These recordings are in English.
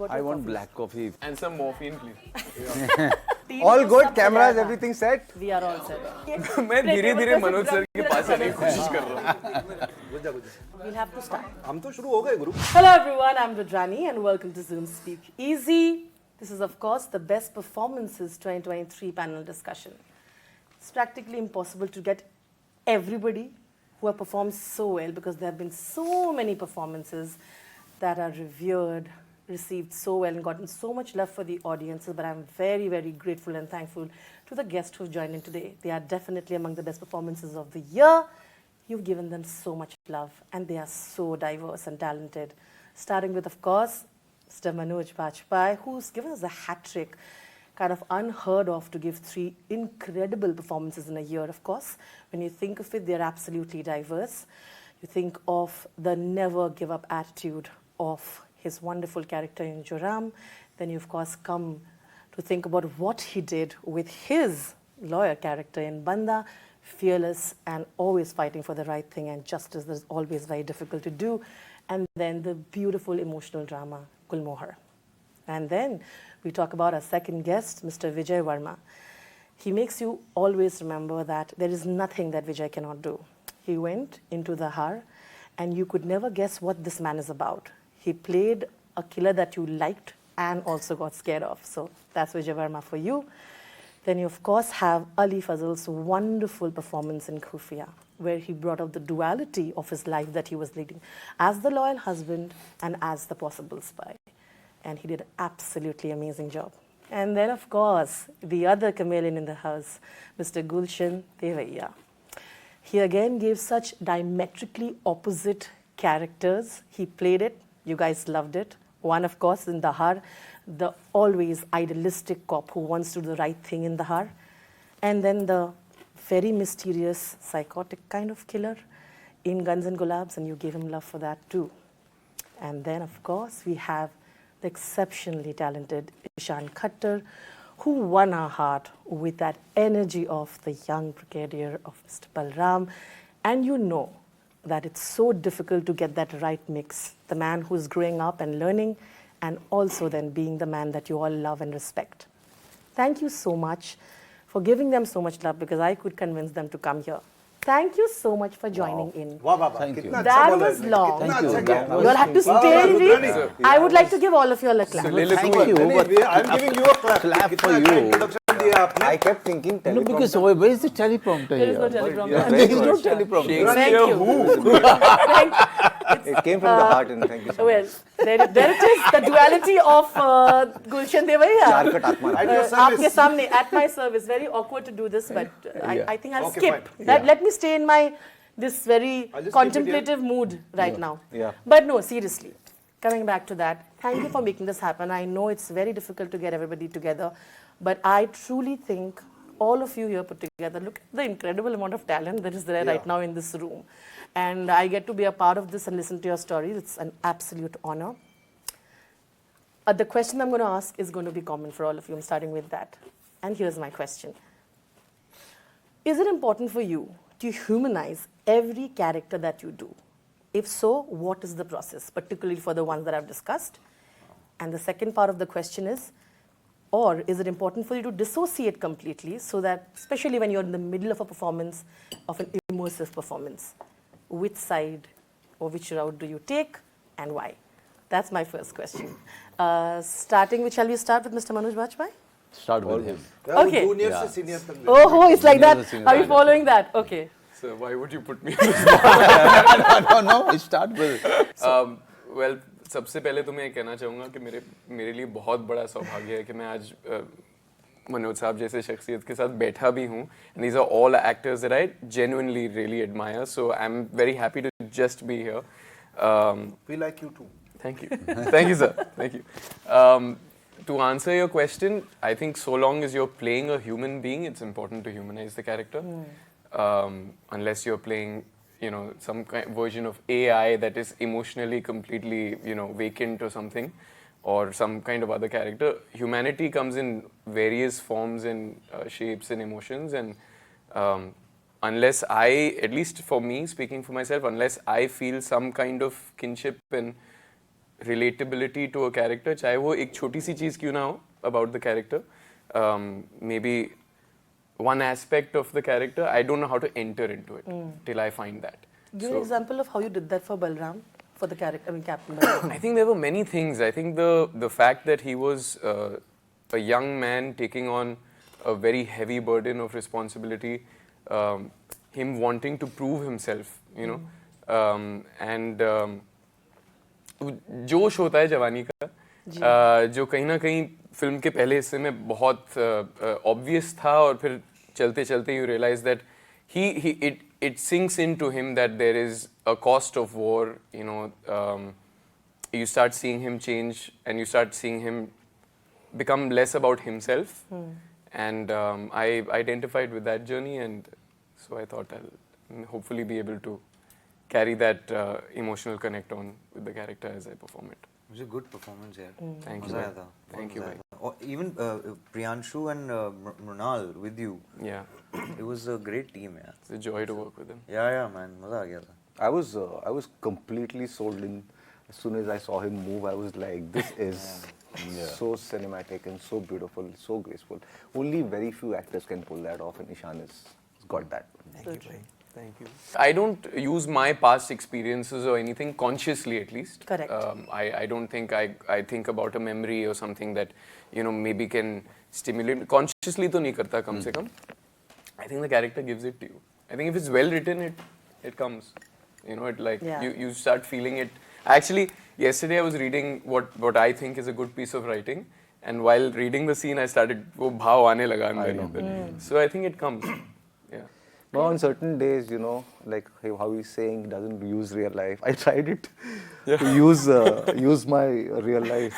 about I your want coffee? black coffee. And some morphine, please. All good, cameras, everything set? We are all set. मैं धीरे-धीरे Manoj sir के पास आने की कोशिश कर रहा हूँ. We'll have to start. हम तो शुरू हो गए गुरु. Hello everyone, I'm Rudrani and welcome to Zoom Speak Easy. This is of course the best performances 2023 panel discussion. It's practically impossible to get everybody who have performed so well because there have been so many performances that are revered, received so well and gotten so much love for the audiences, but I'm very, very grateful and thankful to the guests who've joined in today. They are definitely among the best performances of the year. You've given them so much love and they are so diverse and talented. Starting with, of course, Mr. Manoj Bajpayee, who's given us a hat trick, kind of unheard of to give 3 incredible performances in a year, of course. When you think of it, they're absolutely diverse. You think of the never give up attitude of his wonderful character in Joram. Then you, of course, come to think about what he did with his lawyer character in Banda, fearless and always fighting for the right thing and justice that is always very difficult to do. And then the beautiful emotional drama, Gulmohar. And then we talk about our second guest, Mr. Vijay Varma. He makes you always remember that there is nothing that Vijay cannot do. He went into Dahaad and you could never guess what this man is about. He played a killer that you liked and also got scared of. So that's Vijay Varma for you. Then you, of course, have Ali Fazal's wonderful performance in Khufiya, where he brought out the duality of his life that he was leading as the loyal husband and as the possible spy. And he did an absolutely amazing job. And then, of course, the other chameleon in the house, Mr. Gulshan Devaiah. He again gave such diametrically opposite characters. He played it. You guys loved it. One, of course, in Dahaad, the always idealistic cop who wants to do the right thing in Dahaad. And then the very mysterious, psychotic kind of killer in Guns and Gulabs, and you gave him love for that too. And then, of course, we have the exceptionally talented Ishaan Khatter, who won our heart with that energy of the young brigadier of Mr. Balram. And you know that it's so difficult to get that right mix. The man who's growing up and learning, and also then being the man that you all love and respect. Thank you so much for giving them so much love because I could convince them to come here. Thank you so much for joining in. वाह वाह वाह. Thank you. That was long. Thank you. You all have to stay and read. I would like to give all of you all a clap. Thank you. But I'm giving you a clap. clap for कितना अच्छा you. introduction दिया आपने. I kept thinking teleprompter. No, because where is the teleprompter There is no here? teleprompter. There is no teleprompter. Thank you. Thank you. It came from the heart, and thank you so much. Well, there it is, the duality of Gulshan Devaiah. Charkat Atma. At your Aapke service. samne, at my service. Very awkward to do this, but I think I'll Okay, skip. fine. Let me stay in my this very I'll just contemplative mood right now. Yeah. But no, seriously, coming back to that, thank you for making this happen. I know it's very difficult to get everybody together, but I truly think all of you here put together, look at the incredible amount of talent that is there right now in this room. And I get to be a part of this and listen to your stories. It's an absolute honor. The question I'm going to ask is going to be common for all of you. I'm starting with that. And here's my question. Is it important for you to humanize every character that you do? If so, what is the process, particularly for the ones that I've discussed? And the second part of the question is, or is it important for you to dissociate completely so that, especially when you're in the middle of a performance, of an immersive performance, which side or which route do you take and why? That's my first question. Starting with, shall we start with Mr. Manoj Bajpayee? Start with him. Okay. Junior से senior तक. Oh, it's like that. Senior Are you following that? Okay. So why would you put me on the spot? No. Start with. Well, सबसे पहले तो मैं ये कहना चाहूँगा कि मेरे लिए बहुत बड़ा सौभाग्य है कि मैं आज मनोज साहब जैसे शख्सियत के साथ बैठा भी हूँ. And these are all actors that I genuinely really admire. So I'm very happy to just be here. We like you too. Thank you. Thank you, sir. Thank you. To answer your question, I think so long as you're playing a human being, it's important to humanize the character. Unless you're playing, some version of AI that is emotionally completely, vacant or something, or some kind of other character. Humanity comes in various forms and shapes and emotions, and unless at least for me, speaking for myself, unless I feel some kind of kinship and relatability to a character, चाहे वो एक छोटी सी चीज़ क्यों ना हो about the character, maybe one aspect of the character, I don't know how to enter into it till I find that. Give an example of how you did that for Balram, for the character, I mean Captain Balram. I think there were many things. I think the fact that he was a young man taking on a very heavy burden of responsibility, him wanting to prove himself, you know, and जोश होता है जवानी का, जो कहीं ना कहीं film के पहले हिस्से में बहुत obvious था, और फिर चलते चलते you realize that it sinks into him that there is a cost of war, you know. You start seeing him change, and you start seeing him become less about himself, and I identified with that journey, and so I thought I'll hopefully be able to carry that emotional connect on with the character as I perform it. It was a good performance, yeah. Thank you. मजा आया था. Thank you. Or even Priyanshu and Mrunal with you. Yeah, It was a great team, yeah. it's a joy to work with him. Yeah, man. मजा आ गया था. I was completely sold in. As soon as I saw him move, I was like, this is so cinematic and so beautiful, so graceful. Only very few actors can pull that off, and Ishaan has got that. Thank you. I don't use my past experiences or anything consciously, at least. Correct. I don't think I think about a memory or something that, you know, maybe can stimulate. Consciously to nahi karta, kam se kam. I think the character gives it to you. I think if it's well written, it comes. You know, it like you start feeling it. Actually, yesterday I was reading what I think is a good piece of writing, and while reading the scene, I started wo bhav aane laga andar. So I think it comes. Yeah. No, on certain days, you know, like how he's saying he doesn't use real life. I tried it to use my real life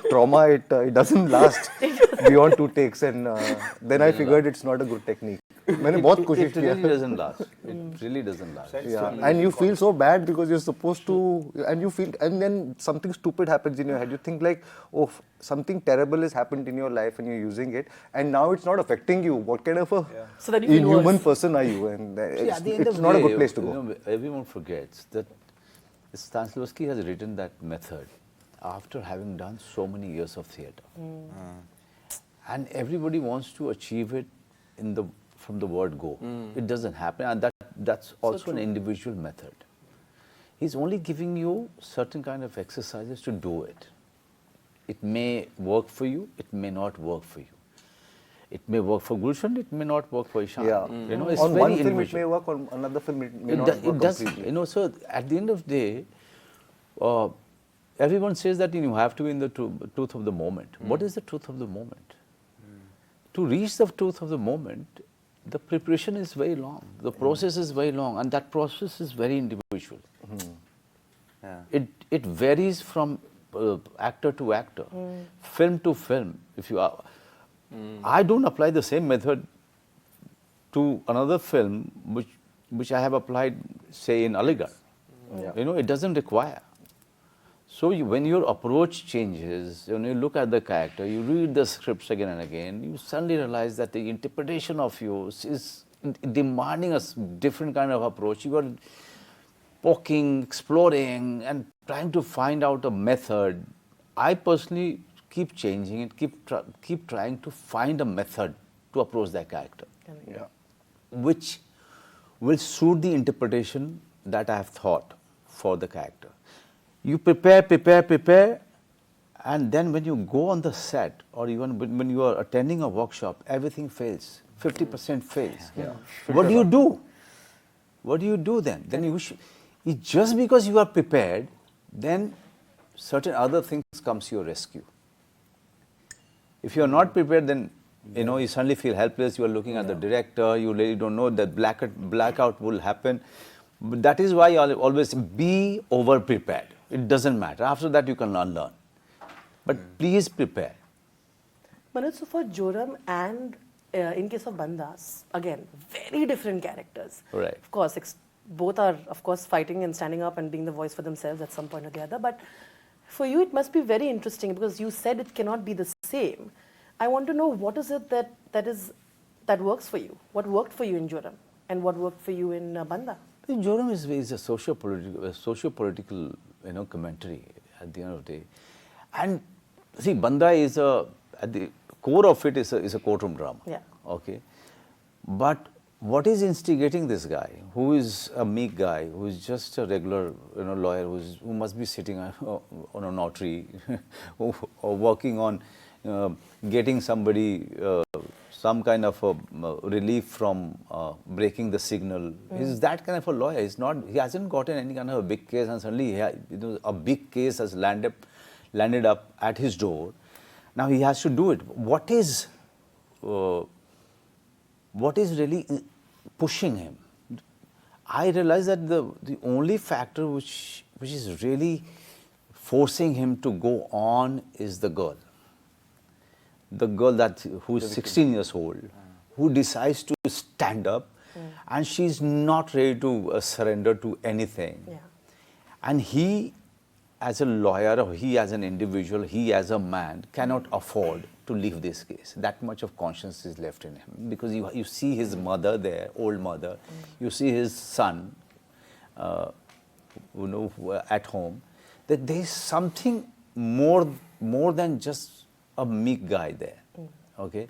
trauma. It doesn't last beyond 2 takes, and then I figured it's not a good technique. मैंने बहुत कोशिश किया. It really doesn't last. It really doesn't last. Yeah, and you feel so bad because you're supposed to, and then something stupid happens in your head. You think like, oh, something terrible has happened in your life and you're using it, and now it's not affecting you. What kind of a So that you feel inhuman worse. person are you? And At the end it's of not the a day, good place to go. you know, everyone forgets that Stanislavski has written that method after having done so many years of theatre. And everybody wants to achieve it from the word go. It doesn't happen, and that's also an individual method. He's only giving you certain kind of exercises to do it. It may work for you, it may not work for you. It may work for Gulshan, it may not work for Ishaan. Yeah. You know, it's On very one film it individual. may work, on another film it may It, not do, work it does, completely. you know, so at the end of the day, everyone says that you have to be in the truth of the moment. What is the truth of the moment? To reach the truth of the moment, the preparation is very long, the process is very long, and that process is very individual. Yeah. It varies from actor to actor, film to film. If you are, I don't apply the same method to another film which I have applied, say, in Aligarh. You know, it doesn't require. So when your approach changes, when you look at the character, you read the scripts again and again, you suddenly realize that the interpretation of yours is demanding a different kind of approach. You are poking, exploring, and trying to find out a method. I personally keep changing it, keep trying to find a method to approach that character, which will suit the interpretation that I have thought for the character. You prepare, and then when you go on the set, or even when you are attending a workshop, everything fails. 50% fails. What do you do? What do you do then? Then just because you are prepared, then certain other things comes to your rescue. If you are not prepared, then you know you suddenly feel helpless. You are looking at the director. You really don't know that blackout will happen. But that is why I always be over prepared. It doesn't matter. After that, you can unlearn. But please prepare. Manoj, so for Joram and in case of Bandas, again, very different characters. Right. Of course, both are, of course, fighting and standing up and being the voice for themselves at some point or the other. But for you, it must be very interesting because you said it cannot be the same. I want to know what is it that works for you? What worked for you in Joram and what worked for you in Banda? Joram is a socio-political, commentary. at the end of the day. And see, Banda is at the core of it is a courtroom drama. Yeah. Okay. But what is instigating this guy, who is a meek guy, who is just a regular lawyer, who must be sitting on a notary, or working on getting somebody some kind of a relief from breaking the signal. He's that kind of a lawyer. He hasn't gotten any kind of a big case, and suddenly a big case has landed up at his door. Now he has to do it. What is really pushing him? I realize that the only factor which is really forcing him to go on is the girl. The girl who is 16 years old, who decides to stand up, and she's not ready to surrender to anything. Yeah. And he, as a lawyer, or he as an individual, he as a man, cannot afford to leave this case. That much of conscience is left in him, because you see his mother there, old mother, you see his son, at home, that there is something more than just a meek guy there. Okay,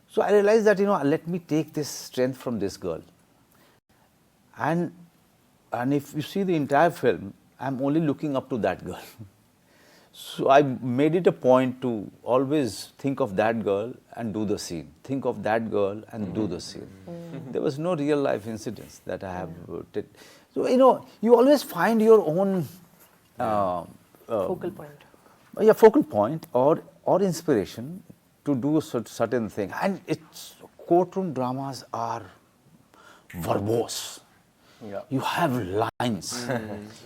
so I realized that let me take this strength from this girl, and if you see the entire film, I'm only looking up to that girl. So I made it a point to always think of that girl and do the scene. Think of that girl and do the scene. There was no real life incidents that I have. So you always find your own Focal point. focal point or inspiration to do a certain thing. And courtroom dramas are verbose. Yeah. You have lines.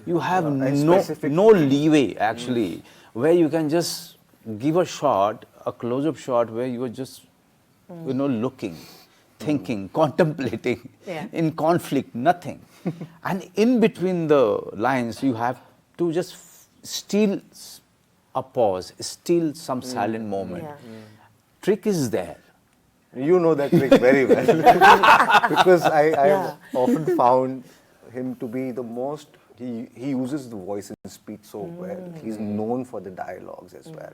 You have specific. no leeway, actually, where you can just give a shot, a close-up shot, where you are just, looking, thinking, contemplating, Yeah. in conflict, nothing. And in between the lines, you have to just steal a pause, steal some silent moment. Yeah. Trick is there. You know that trick very well. Because I Yeah. have often found him to be the most, he uses the voice and speech so well. He's known for the dialogues as well.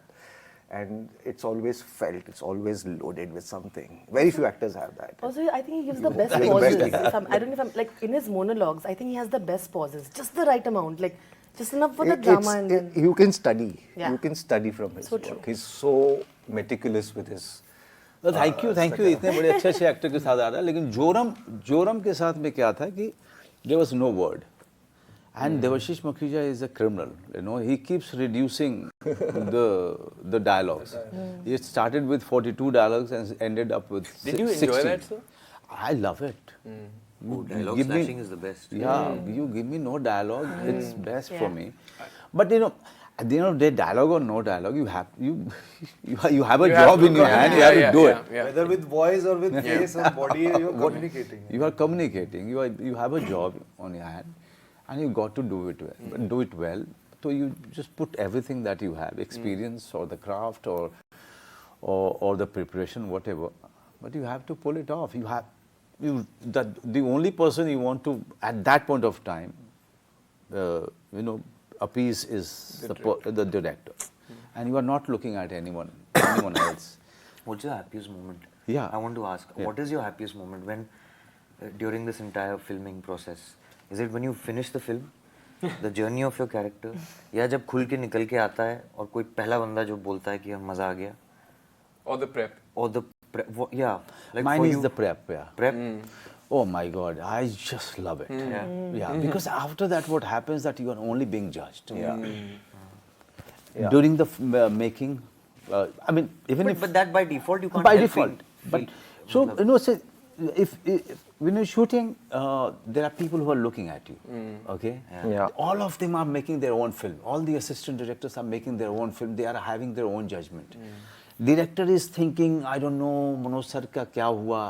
And it's always felt, it's always loaded with something. Very few actors have that. Also, I think he gives the best Like the pauses. best, I don't know if I'm like in his monologues. I think he has the best pauses, just the right amount, like just enough for the It's- drama, and then you can study. Yeah. You can study from his So work. true. He's so meticulous with his. Thank you इतने बड़े अच्छे actor के साथ आ रहा है लेकिन जोरम के साथ में क्या था कि there was no word and Devashish Makhija is a criminal he keeps reducing the dialogues he started with 42 dialogues and ended up with 16. Did you enjoy that, sir? I love it. Dialogue Give me- slashing is the best. Yeah, you give me no dialogue, it's best for Yeah. me. But at the end of the day, dialogue or no dialogue, you have a job in your hand. You have to do it. Whether with voice or with face or body, you're communicating. You are communicating. You have a job on your hand, and you got to do it well. But do it well. So you just put everything that you have, experience or the craft or the preparation, whatever. But you have to pull it off. The only person you want to at that point of time, appease is the director, and you are not looking at anyone else. What's your happiest moment? Yeah. I want to ask, what is your happiest moment when, during this entire filming process? Is it when you finish the film, the journey of your character, या जब खुल के निकल के आता है और कोई पहला बंदा जो बोलता है कि मजा आ गया? Or the prep? Or the prep? Yeah. Like Mine for is you, the prep. Yeah. prep. Oh my God, I just love it. Yeah, because after that, what happens that you are only being judged. Yeah. During the making, I mean, even But that by default you can't. by help default. feel. But so say, if when you're shooting, there are people who are looking at you. Okay. Yeah. All of them are making their own film. All the assistant directors are making their own film. They are having their own judgment. Director is thinking, I don't know, Manoj sir ka kya hua,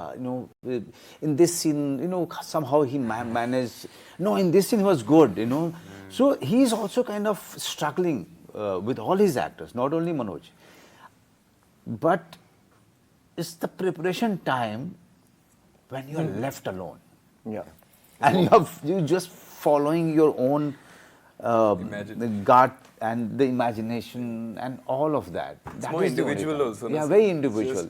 in this scene, somehow he managed, no, in this scene he was good, So he's also kind of struggling with all his actors, not only Manoj. But it's the preparation time when you are left alone. Yeah. And you're just following your own gut and the imagination and all of that. That more is the only individual time. also, Yeah, no? very individual.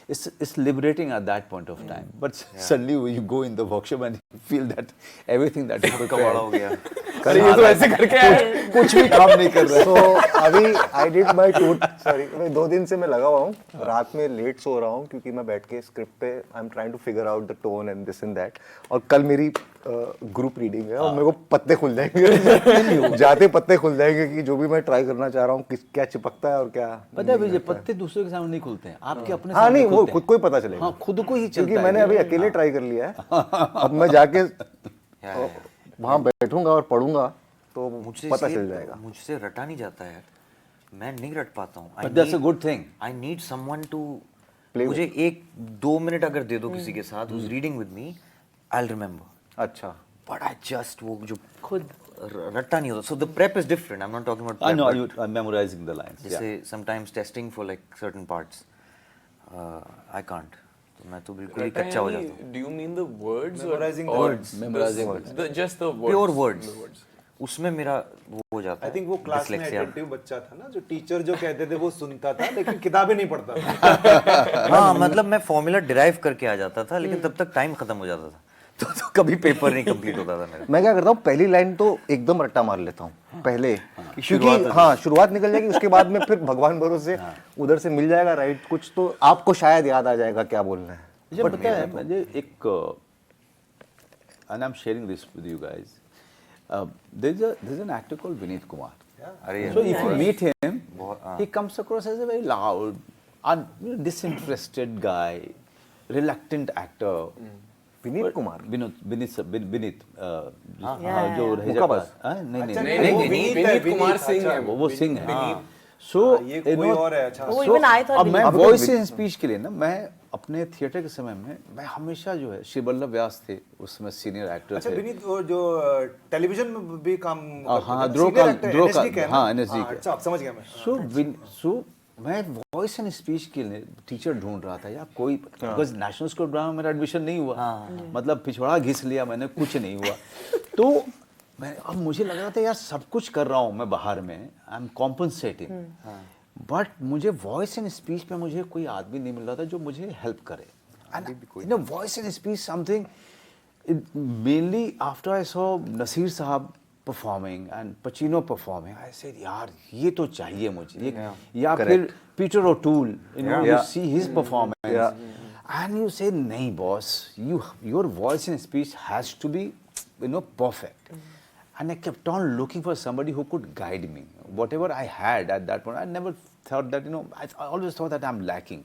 It's liberating at that point of time. But suddenly you go in the workshop and you feel that everything that you कबाड़ा हो prepared, गया. अरे ये तो ऐसे करके आया है. कुछ भी काम नहीं कर रहा है. So अभी I did my सॉरी 2 दिन से मैं लगा हुआ हूँ. रात में लेट सो रहा हूँ क्योंकि मैं बैठ के स्क्रिप्ट पे I am trying to figure out the tone and this and that. और कल मेरी ग्रुप रीडिंग है और मेरे को पत्ते खुल जाएंगे. जाते पत्ते खुल जाएंगे कि जो भी मैं ट्राई करना चाह रहा हूँ क्या चिपकता है और क्या. पता है विजय, पत्ते दूसरे के सामने नहीं खुलते हैं, आपके अपने हाँ सामने नहीं वो खुलते हैं. खुद को ही पता चलेगा. हाँ, खुद को ही चलता क्योंकि है. मैंने अभी अकेले ट्राई कर लिया है. अब मैं जाके वहाँ बैठूंगा और पढ़ूंगा तो मुझसे पता ये चल जाएगा. मुझसे रटा नहीं जाता यार. मैं नहीं रट पाता हूँ. But that's a good thing. I need someone to Play मुझे 1-2 मिनट अगर दे दो किसी के साथ who's reading with me, I'll remember. अच्छा. But I just वो जो खुद रट्टा नहीं होता. So the prep is different. I'm not talking about I prep. know but I'm memorizing the lines. Yeah. जैसे sometimes testing for like certain parts, I can't. तो मैं तो बिल्कुल ही कच्चा हो जाता हूँ. Do you mean the words Memorizing or the words. Memorizing words. Just the words. Pure words. The words. उसमें मेरा वो हो जाता आई है. थिंक वो क्लास में dyslexia. अटेंटिव बच्चा था ना जो टीचर जो कहते थे वो सुनता था लेकिन किताबें नहीं पढ़ता था. हाँ मतलब मैं फॉर्मूला डिराइव करके आ जाता था लेकिन तब तक टाइम खत्म हो जाता था. तो कभी पेपर नहीं कंप्लीट होता था मेरा. मैं क्या करता हूँ पहली लाइन तो एकदम रट्टा मार लेता हूँ पहले क्योंकि हाँ शुरुआत निकल जाएगी. उसके बाद में फिर भगवान भरोसे उधर से मिल जाएगा राइट कुछ तो आपको शायद याद आ जाएगा क्या बोलना है. मुझे पता है मुझे एक and I'm sharing this with you guys. There's an actor called Vineet Kumar. अरे So if you meet him, he comes across as a very loud, disinterested guy, reluctant actor. Vineet Kumar. Vineet yeah. जो रह मुक्का पास. नहीं अच्छा, नहीं नहीं, वो नहीं, विनीत विनीत है, कुमार विनीत, सिंह है अच्छा, वो. वो सिंह है. विनीत. So ये कोई और है. अच्छा. वो even I thought अब मैं विनीत. वॉइस एंड स्पीच के लिए ना मैं अपने थिएटर के समय में मैं हमेशा जो है श्री वल्लभ व्यास थे उस समय सीनियर एक्टर अच्छा थे. विनीत वो जो टेलीविजन में भी काम हाँ ड्रो का हाँ एनएसडी के. अच्छा समझ गया मैं. सो मैं वॉइस एंड स्पीच के लिए टीचर ढूंढ रहा था या कोई बिकॉज नेशनल स्कूल ड्रामा में मेरा एडमिशन नहीं हुआ. मतलब पिछवाड़ा घिस लिया मैंने, कुछ नहीं हुआ. तो मैं अब मुझे लग रहा था यार सब कुछ कर रहा हूँ मैं बाहर में, आई एम कॉम्पनसेटिंग, बट मुझे वॉइस एंड स्पीच पे मुझे कोई आदमी नहीं मिल रहा था जो मुझे हेल्प करे. And voice and speech something mainly after I saw Naseer sahab performing and Pacino performing, I said, यार ये तो चाहिए मुझे. या फिर Peter O'Toole, you see his performance, and you say, नहीं boss, your voice and speech has to be, perfect. And I kept on looking for somebody who could guide me. Whatever I had at that point, I never thought that, I always thought that I'm lacking.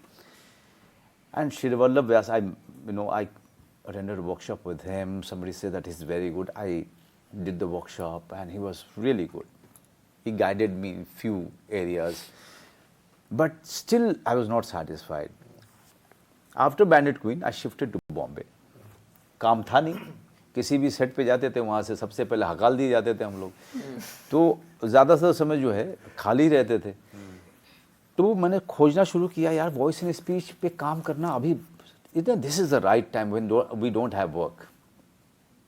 And Shri Vallabh Vyas, I rendered a workshop with him. Somebody said that he's very good. I did the workshop and he was really good. He guided me in few areas, but still I was not satisfied. After Bandit Queen, I shifted to Bombay. काम था नहीं, किसी भी set पे जाते थे वहाँ से सबसे पहले हकाल दिए जाते थे हम लोग. तो ज़्यादातर समय जो है खाली रहते थे. तो मैंने खोजना शुरू किया यार वॉइस एंड स्पीच पे काम करना अभी this is the right time when we don't have work.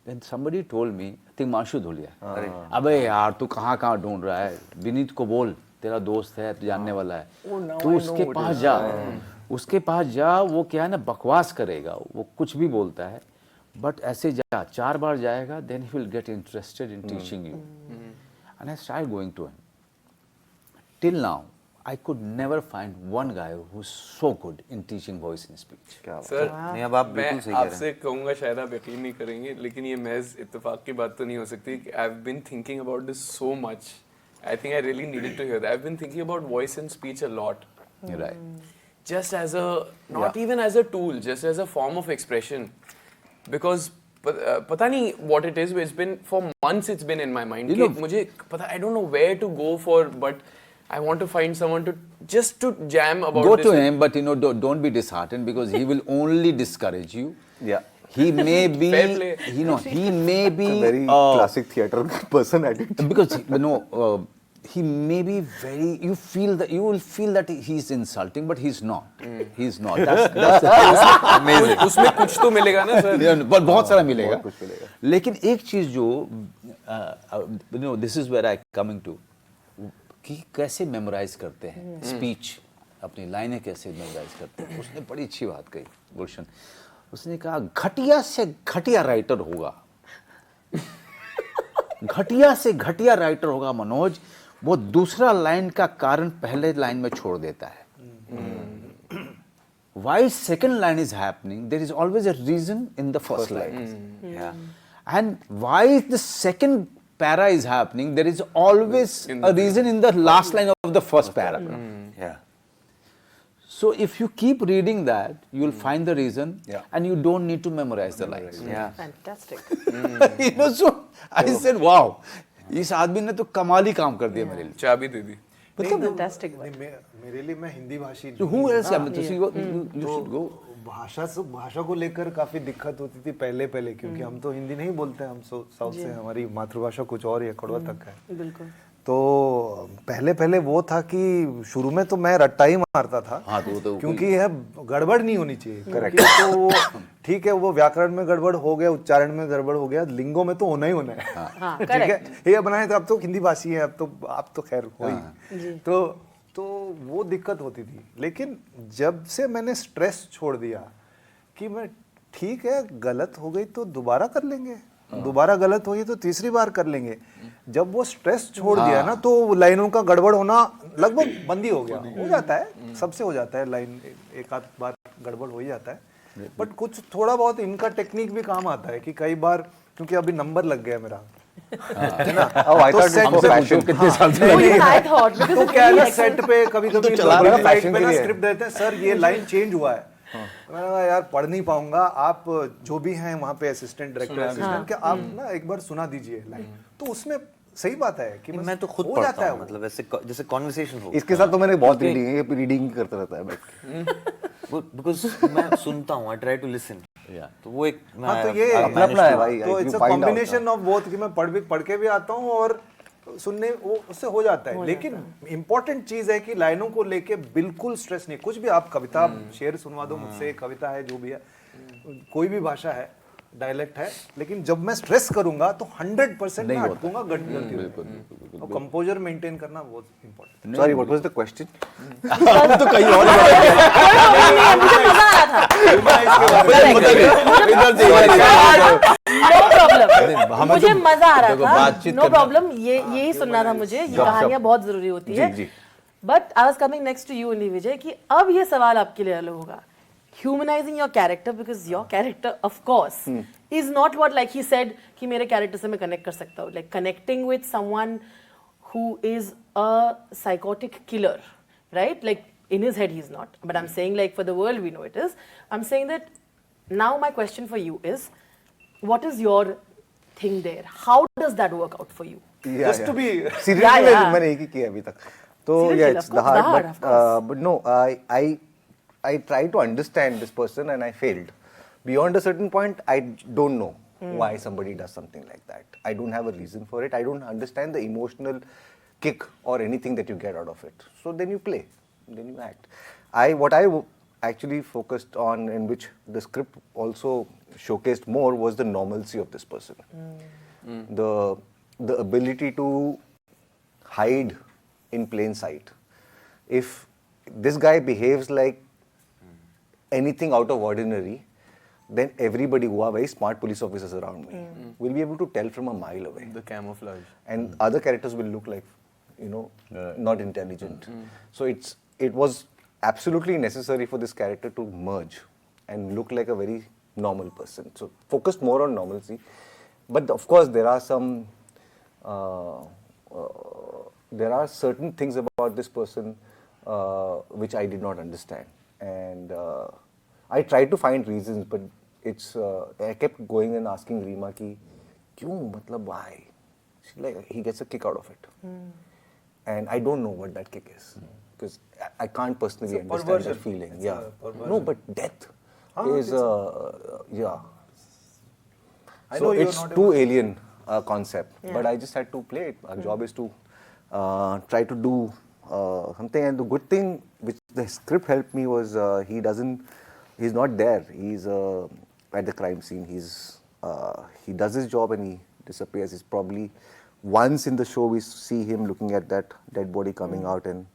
Then somebody told me, I think माशू Dhulia, अबे यार तू कहाँ ढूंढ रहा है, विनीत को बोल, तेरा दोस्त है, तू जानने वाला है, तू उसके पास जा, वो क्या है ना बकवास करेगा, वो कुछ भी बोलता है, बट ऐसे जा, 4 बार जाएगा, then he will get interested in teaching you. And I started going to him. Till now, I could never find one guy who's so good in teaching voice and speech. Sir नहीं अब आप बिल्कुल मैं सही कह रहे हैं. आपसे कहूँगा शायद आप यकीन नहीं करेंगे लेकिन ये महज इत्तेफाक की बात तो नहीं हो सकती. I've been thinking about this so much. I think I really needed to hear that. I've been thinking about voice and speech a lot. You're right. Just as a, not even as a tool, just as a form of expression. Because पता नहीं what it is, it's been for months it's been in my mind. कि मुझे पता I don't know where to go for, but I want to find someone to just to jam about Go this. to him, but don't be disheartened because he will only discourage you. Yeah. He may be, Fair play. he may be Very classic theatre person at it. because he may be very. You will feel that he's insulting, but he's not. He's not. That's Amazing. उसमें कुछ तो मिलेगा ना sir. but बहुत सारा मिलेगा. लेकिन एक चीज जो this is where I coming to. कि कैसे मेमोराइज करते हैं स्पीच, अपनी लाइनें कैसे मेमोराइज करते हैं। उसने बड़ी अच्छी बात कही गुलशन, उसने कहा घटिया से घटिया राइटर होगा, घटिया से घटिया राइटर होगा मनोज, वो दूसरा लाइन का कारण पहले लाइन में छोड़ देता है। Why second line is happening, there is always a reason in the first line. Yeah. And why the second para is happening, there is always a reason in the last line of the first para. Yeah. So if you keep reading that, you will find the reason, Yeah. and you don't need to memorize the lines. Yeah. Fantastic. You know, so I said, wow, इस आदमी ने तो कमाल ही काम कर दिया मेरे लिए। चाबी दे दी। Fantastic. मेरे लिए मैं हिंदी भाषी So who else? You should go. भाषा को लेकर काफी दिक्कत होती थी पहले क्योंकि हम तो हिंदी नहीं बोलते हैं, हम साउथ से, हमारी मातृभाषा कुछ और है, कड़वा तक है। बिल्कुल। तो पहले वो था कि शुरू में तो मैं रट्टा ही मारता था। हाँ, तो क्योंकि यह गड़बड़ नहीं होनी चाहिए। करेक्ट। तो वो ठीक है, वो व्याकरण में गड़बड़ हो गया, उच्चारण में गड़बड़ हो गया, लिंगों में तो होना ही होना है। हाँ, ठीक है, ये बनाए तो अब तो हिंदी भाषी है, अब तो खैर हो ही। तो वो दिक्कत होती थी। लेकिन जब से मैंने स्ट्रेस छोड़ दिया कि मैं ठीक है, गलत हो गई तो दोबारा कर लेंगे, दोबारा गलत हुई तो तीसरी बार कर लेंगे, जब वो स्ट्रेस छोड़ दिया ना, तो लाइनों का गड़बड़ होना लगभग बंद ही हो गया। हो जाता है, सबसे हो जाता है, लाइन एक आध बार गड़बड़ हो ही जाता है, बट कुछ थोड़ा बहुत इनका टेक्निक भी काम आता है कि कई बार, क्योंकि अभी नंबर लग गया मेरा, है ना। कितने साल से तो क्या है ना, सेट पे कभी-कभी लाइट पे ना स्क्रिप्ट देते हैं, सर ये लाइन चेंज हुआ है। मैंने कहा यार पढ़ नहीं पाऊंगा, आप जो भी हैं वहाँ पे असिस्टेंट डायरेक्टर असिस्टेंट, क्या आप ना एक बार सुना दीजिए लाइन, तो उसमें सही बात है कि मैं तो खुद पढ़ता हूँ, मतलब ऐसे जैसे कॉन्वर्सेशन हो। इसके साथ तो मैंने बहुत रीडिंग करता रहता है बिकॉज मैं सुनता हूँ, आई ट्राई टू लिसन। तो वो एक हाँ, तो ये अपना है भाई, तो it's a combination of both कि मैं पढ़ के भी आता हूँ और सुनने वो उससे हो जाता है। लेकिन इम्पोर्टेंट चीज है कि लाइनों को लेके बिल्कुल स्ट्रेस नहीं। कुछ भी आप कविता शेर सुनवा दो मुझसे, कविता है, जो भी है, कोई भी भाषा है, डायलेक्ट है, लेकिन जब मैं स्ट्रेस करूंगा तो 100% मैं अटकूंगा, गलती और कंपोजर मेंटेन करना बहुत important. Sorry, what was the question? तो कहीं और मुझे मजा आ रहा था। नो प्रॉब्लम, मुझे मजा आ रहा था, नो प्रॉब्लम, यही सुनना था मुझे। ये कहानियां बहुत जरूरी होती है। But I was coming next to you only Vijay, कि अब ये सवाल आपके लिए अलग होगा। Humanizing your character, because your character, of course, is not what, like he said, कि मेरे character से मैं connect कर सकता हूँ. Like connecting with someone who is a psychotic killer, right? Like in his head he's not, but I'm saying like for the world we know it is. I'm saying that now my question for you is, what is your thing there? How does that work out for you? Just to be seriously, मैंने एक ही किया अभी तक, तो yeah, it's Dahaad, but no, I try to understand this person and I failed. Beyond a certain point, I don't know why somebody does something like that. I don't have a reason for it. I don't understand the emotional kick or anything that you get out of it. So then you play, then you act. What I actually focused on, and which the script also showcased more, was the normalcy of this person. The ability to hide in plain sight. If this guy behaves like anything out of ordinary, then everybody who are very smart police officers around me will be able to tell from a mile away. The camouflage. And other characters will look like, not intelligent. So it was absolutely necessary for this character to merge and look like a very normal person. So focused more on normalcy. But of course there are certain things about this person which I did not understand. And I tried to find reasons, but I kept going and asking Reema ki, kyun, matlab why? She's like, he gets a kick out of it. And I don't know what that kick is, because I can't personally understand that feeling. No, but death is so it's too alien concept, but I just had to play it. Our job is to try to do something, and the good thing which the script helped me was he's not there. He's at the crime scene. He does his job and he disappears. He's probably once in the show we see him looking at that dead body coming out and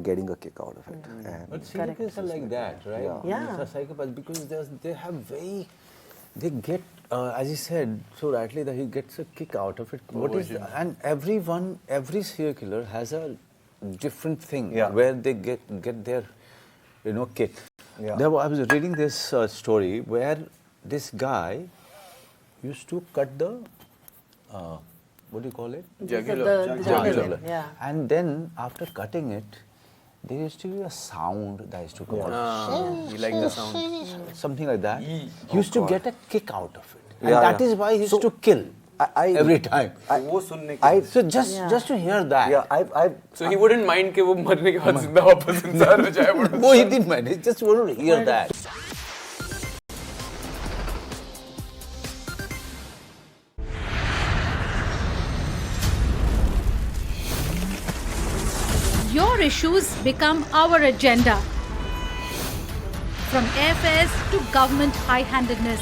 getting a kick out of it. And But serial killers are like that, right? Yeah. These are psychopaths because they have very, they get, as he said so rightly, that he gets a kick out of it. What is, and every serial killer has a different thing where they get their, kick. Yeah. I was reading this story where this guy used to cut the, what do you call it? The jugular. Yeah. And then after cutting it, there used to be a sound that used to come out. You like the sound? Something like that. He used to get a kick out of it. And that is why he used to kill every time. So just to hear that. Yeah, So he wouldn't mind कि वो मरने के बाद जिंदा वापस इंसान हो जाए. No, he didn't mind. He just wanted to hear that. Your issues become our agenda. From airfares to government high-handedness,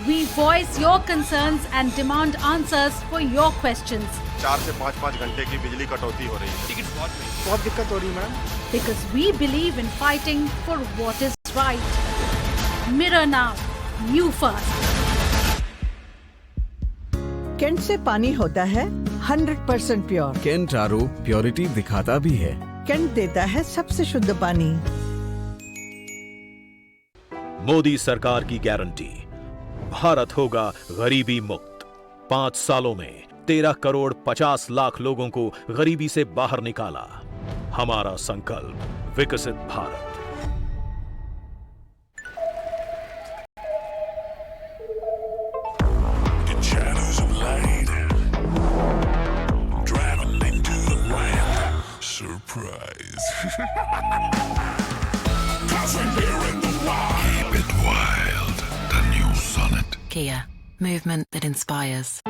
we voice your concerns and demand answers for your questions. 4 से 5 घंटे की बिजली कटौती हो रही है. टिकट बहुत दिक्कत हो रही है ma'am. Because we believe in fighting for what is right. Mirror now, you first. Kent से पानी होता है 100% प्योर. केंट आरओ प्योरिटी दिखाता भी है. केंट देता है सबसे शुद्ध पानी. मोदी सरकार की गारंटी, भारत होगा गरीबी मुक्त. 5 सालों में 13 करोड़ 50 लाख लोगों को गरीबी से बाहर निकाला. हमारा संकल्प, विकसित Bharat. Surprise. Keep it wild. The new Sonnet. Kia, movement that inspires.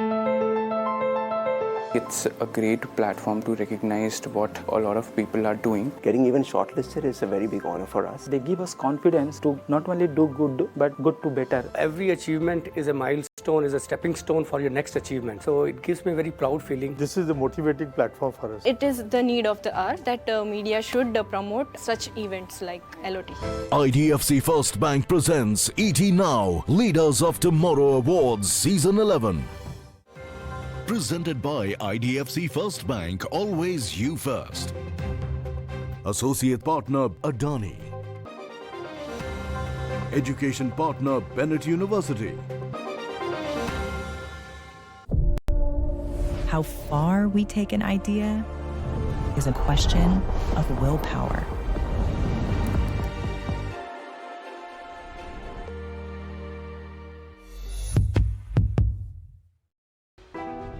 It's a great platform to recognize what a lot of people are doing. Getting even shortlisted is a very big honor for us. They give us confidence to not only do good, but good to better. Every achievement is a milestone, is a stepping stone for your next achievement. So it gives me a very proud feeling. This is a motivating platform for us. It is the need of the hour that media should promote such events like LOT. IDFC First Bank presents ET Now, Leaders of Tomorrow Awards Season 11. Presented by IDFC First Bank, always you first. Associate partner Adani. Education partner Bennett University. How far we take an idea is a question of willpower.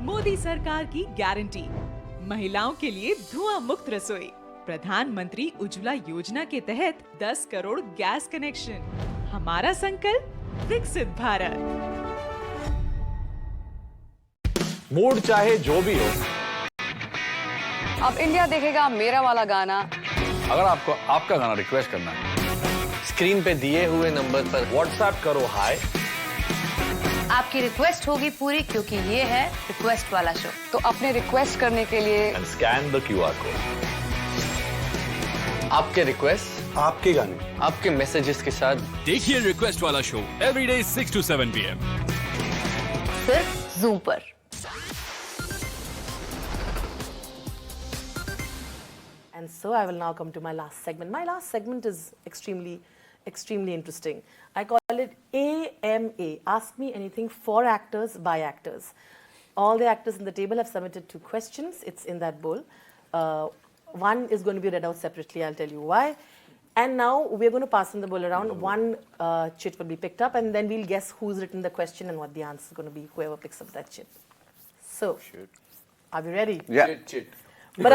Modi सरकार की guarantee, महिलाओं के लिए धुआं मुक्त रसोई. प्रधानमंत्री उज्ज्वला योजना के तहत 10 करोड़ गैस कनेक्शन. हमारा संकल्प, विकसित भारत. मूड चाहे जो भी हो, अब इंडिया देखेगा मेरा वाला गाना. अगर आपको आपका गाना रिक्वेस्ट करना है, स्क्रीन पे दिए हुए नंबर पर व्हाट्सएप करो हाय. आपकी रिक्वेस्ट होगी पूरी क्योंकि ये है रिक्वेस्ट वाला शो. तो अपने रिक्वेस्ट करने के लिए स्कैन द QR कोड. आपके रिक्वेस्ट, आपके गाने, आपके मैसेजेस के साथ देखिए रिक्वेस्ट वाला शो एवरीडे 6 to 7 PM. सिर्फ Zoom पर. And so I will now come to my last segment. My last segment is extremely interesting. I call it AMA, Ask Me Anything for Actors by Actors. All the actors in the table have submitted 2 questions. It's in that bowl. One is going to be read out separately. I'll tell you why. And now we're going to pass in the bowl around. One chit will be picked up and then we'll guess who's written the question and what the answer is going to be, whoever picks up that chit. So, are we ready? Yeah. Chit. But,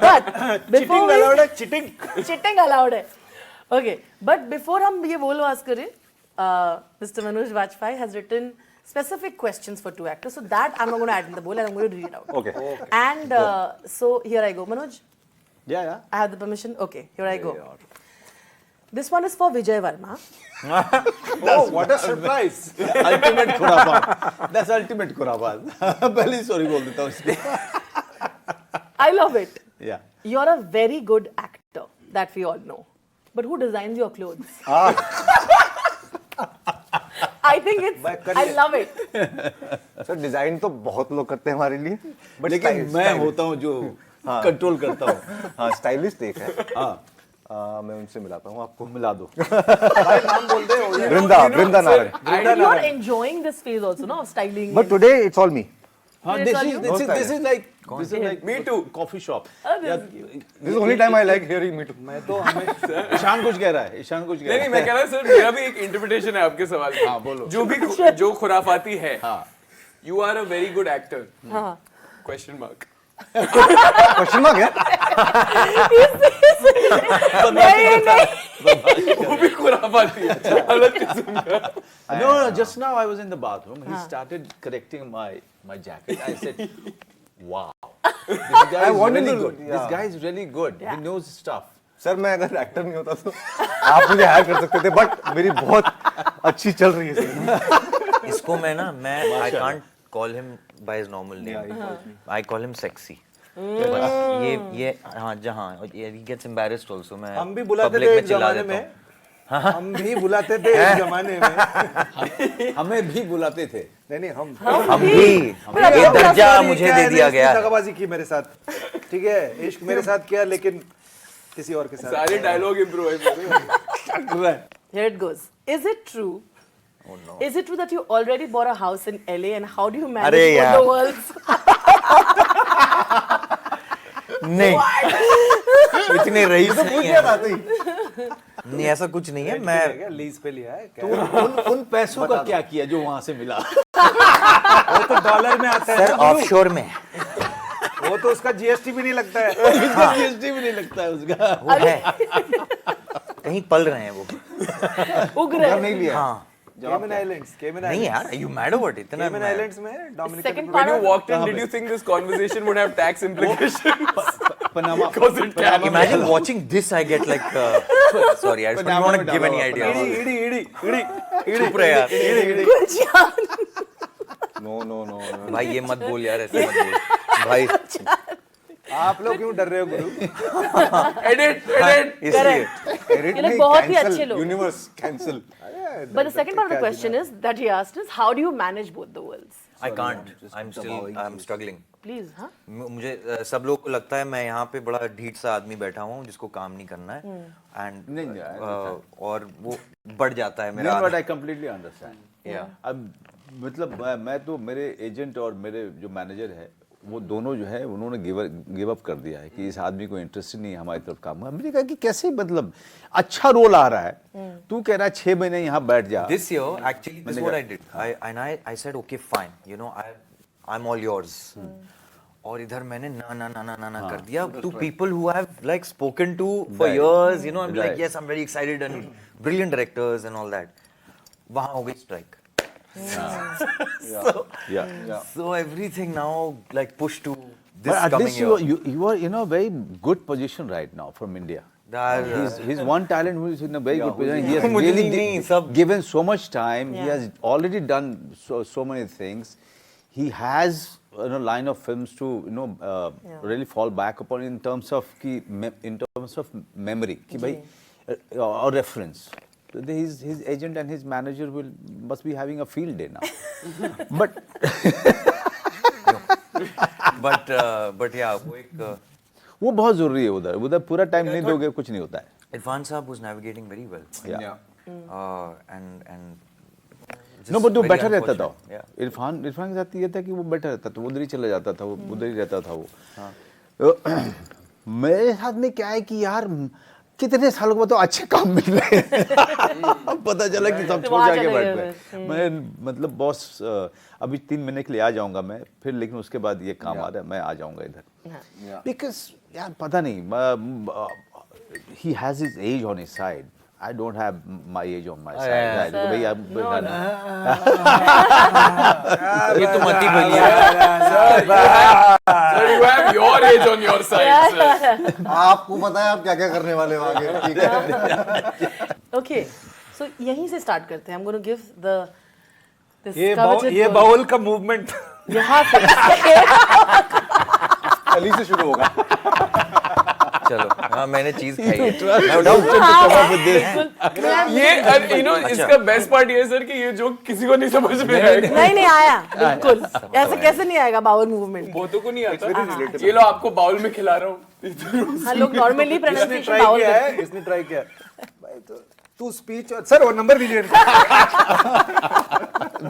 but before cheating allowed है, cheating. Cheating allowed है. Okay, but before हम ये बोल वास करें, Mr. Manoj Bajpayee has written specific questions for 2 actors. So that I'm not going to add in the bowl and I'm going to read it out. Okay. And so here I go. Manoj? Yeah. I have the permission? Okay, here I go. This one is for Vijay Varma. Oh, what a surprise! Ultimate खुरापात. That's ultimate खुरापात. पहले story बोल देता हूँ इसको. I love it. Yeah. You're a very good actor, that we all know. But who designs your clothes? I think I love it. Sir design तो बहुत लोग करते हैं हमारे लिए, लेकिन मैं होता हूँ जो कंट्रोल करता हूँ. हाँ, स्टाइलिस्ट एक है. मैं उनसे मिलाता हूँ, आपको मिला दो. भाई नाम बोल दे. Brinda Naran. And you're enjoying this phase also, no? Of styling. But today it's all me. This is like me too. Coffee shop. This is the only time I like hearing me too. मैं तो हमें ईशान कुछ कह रहा है. ईशान कुछ कह रहा है. नहीं मैं कह रहा हूँ सर, मेरा भी एक इंटरप्रिटेशन है आपके सवाल का. हाँ बोलो. जो खुराफाती है. You are a very good actor. Question mark. Question mark है. वो भी खुराफाती है. अलग किस्म का. No, just now I was in the bathroom. He started correcting my jacket. I said, wow. This guy is really good. This guy is really good. He knows stuff. Sir मैं अगर actor नहीं होता तो आप मुझे higher कर सकते थे, बट मेरी बहुत अच्छी चल रही है. इसको मैं I can't call him by his normal name. I call him sexy. ये हाँ जहाँ he gets embarrassed also. मैं हम भी बुलाते थे एक जमाने में. हम भी बुलाते थे एक जमाने में. हमें भी बुलाते थे. नहीं हम भी. ये दर्जा मुझे दे दिया गया. दगाबाजी की मेरे साथ. ठीक है, इश्क मेरे साथ किया लेकिन किसी और के साथ. सारे dialogue improvise. Here it goes. Is it true? Oh no. Is it true that you already bought a house in LA, and how do you manage both the worlds? नहीं. इतने रईस नहीं है. नहीं ऐसा कुछ नहीं है. मैं लीज पे लिया है. तो उन पैसों का क्या किया जो वहाँ से मिला? वो तो डॉलर में आता है. सर ऑफशोर में. वो तो उसका जीएसटी भी नहीं लगता है. जीएसटी भी नहीं लगता है उसका. वो है. कहीं पल रहे हैं वो. उग रहे हैं. नहीं लिया. हाँ. Cayman Islands. नहीं यार, you mad about it? Cayman Islands में Dominican. Second When part you of walked in, did you think this conversation would have tax implications? Panama. Because it can. Imagine watching this, I get like. Sorry, I just don't want to give any idea. Edi. चुप रहे यार. No. भाई ये मत बोल यार, ऐसे मत बोल. भाई. आप लोग क्यों डर रहे हो गुरु? Edit. ये लोग बहुत ही अच्छे लोग. Universe cancel. But the second part of the question is that he asked is, how do you manage both the worlds? I can't. I'm struggling. Please, हाँ? मुझे सब लोग को लगता है मैं यहाँ पे बड़ा ढीठ सा आदमी बैठा हूँ जिसको काम नहीं करना है. And और वो बढ़ जाता है मेरा. But I completely understand. Yeah. अब मतलब मैं तो मेरे एजेंट और मेरे जो मैनेजर है वो दोनों जो है उन्होंने गिव अप कर दिया है कि इस आदमी को इंटरेस्ट नहीं है हमारी तरफ काम. हमने कहा कि कैसे, मतलब अच्छा रोल आ रहा है, तू कह रहा है 6 महीने यहाँ बैठ जा. This year actually this is what I did. I said okay fine, you know, I'm all yours. और इधर मैंने ना कर दिया to people who have like spoken to for years, you know. I'm like yes, I'm very excited and brilliant directors and all that. वहाँ हो गई strike. So everything now like pushed to this but at coming least year. you are in a very good position right now from India. He's one talent who is in a very good position. He has really given so much time. He has already done so many things. He has line of films to really fall back upon in terms of memory or reference. His agent and his manager must be having a field day now. but yeah, वो बहुत जरूरी है. उधर पूरा time नहीं दोगे कुछ नहीं होता है. Irfan Saab was navigating very well. And no, but वो बैठा रहता था. इरफान के साथ ये था कि वो बैठा रहता था, उधर ही चला जाता था, वो उधर ही रहता था वो. मेरे साथ में क्या है कि यार कितने सालों के बाद तो अच्छे काम मिल रहे हैं. पता चला कि सब छोड़ जाके बैठ गए. मैं मतलब बॉस अभी 3 महीने के लिए आ जाऊंगा मैं फिर, लेकिन उसके बाद ये काम आ रहा है, मैं आ जाऊंगा इधर. बिकॉज यार पता नहीं, he has his age on his side. I don't have my age on my side. भैया ये तो मत ही बोलिए. Sir, you have your age on your side, sir. आपको पता है आप क्या क्या करने वाले हो आगे. ठीक है. Okay, so यहीं से start करते हैं. I'm going to give this ये बाउल का movement यहाँ से कली से शुरू होगा. चलो हाँ मैंने चीज खाई है. ये you know इसका बेस्ट पार्ट ये है सर कि ये जोक किसी को नहीं समझ में आएगा. नहीं आया बिल्कुल. ऐसे कैसे नहीं आएगा बाउल मूवमेंट? बहुतों को नहीं आता. ये लो आपको बाउल में खिला रहा हूँ. हाँ लोग नॉर्मली प्रोनाउंसिएशन बाउल है. इसने ट्राई किया भाई. तो तू स्पीच सर वो नंबर दीजिए.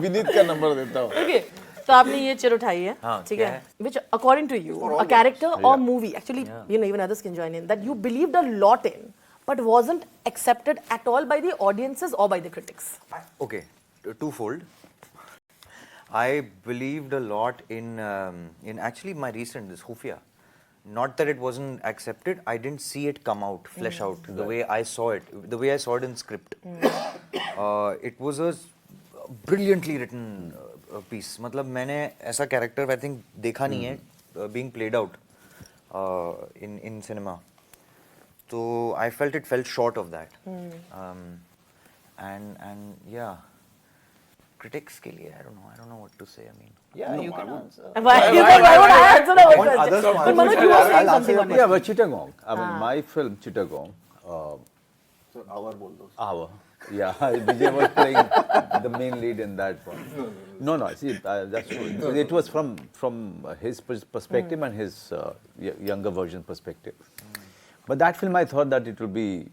विनीत का नंबर देता हूँ. Okay. तो आपने ये चेयर उठाई है, ठीक है? Which according to you, a character or movie, actually, you know, even others can join in, that you believed a lot in, but wasn't accepted at all by the audiences or by the critics. Okay, twofold. I believed a lot in actually my recent this Khufiya. Not that it wasn't accepted, I didn't see it come out, flesh out the way I saw it, the way I saw it in script. It was a brilliantly written piece. मतलब मैंने ऐसा character I think देखा नहीं है being played out in cinema. So I felt it fell short of that. And yeah, critics के लिए I don't know what to say. I mean, yeah, you can answer. Why would I answer that question? But Manoj, you were saying something on it. Yeah, but Chittagong. I mean, my film Chittagong. So our bol do. Our. Yeah, Vijay was playing the main lead in that one. No. See, that's true. It was from his perspective and his younger version perspective. But that film, I thought that it will be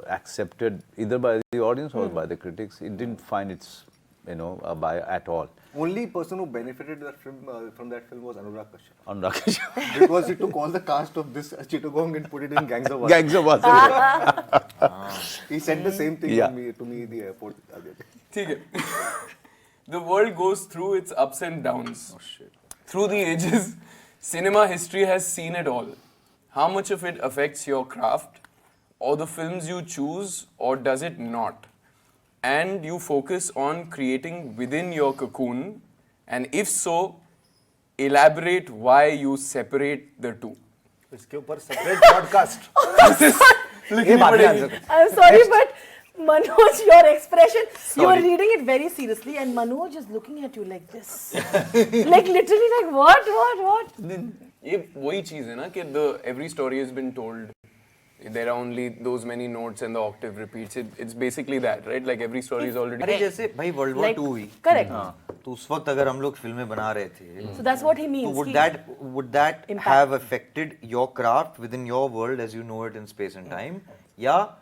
accepted either by the audience or by the critics. It didn't find its, by at all. Only person who benefited that film, from that film was Anurag Kashyap. Anurag Kashyap. Because he took all the cast of this Chittagong and put it in Gangs of Wasseypur. Gangs of Wasseypur. He said the same thing to me in the airport. The world goes through its ups and downs. Oh, shit. Through the ages, cinema history has seen it all. How much of it affects your craft, or the films you choose, or does it not? And you focus on creating within your cocoon, and if so, elaborate why you separate the two. इसके ऊपर separate podcast. I'm sorry, but Manoj, your expression, you are reading it very seriously, and Manoj is looking at you like this, like literally, like what? ये वही चीज है ना कि every story has been told. There are only those many notes and the octave repeats. It's basically that, right? Like every story is already. अरे जैसे भाई World War II हुई. Correct. तो उस वक्त अगर हम लोग फिल्में बना रहे थे. So that's what he means. So would that have affected your craft within your world as you know it in space and time? या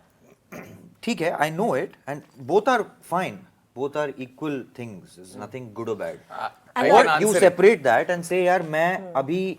ठीक है, I know it, and both are fine. Both are equal things. There's nothing good or bad. Or you separate that and say यार मैं अभी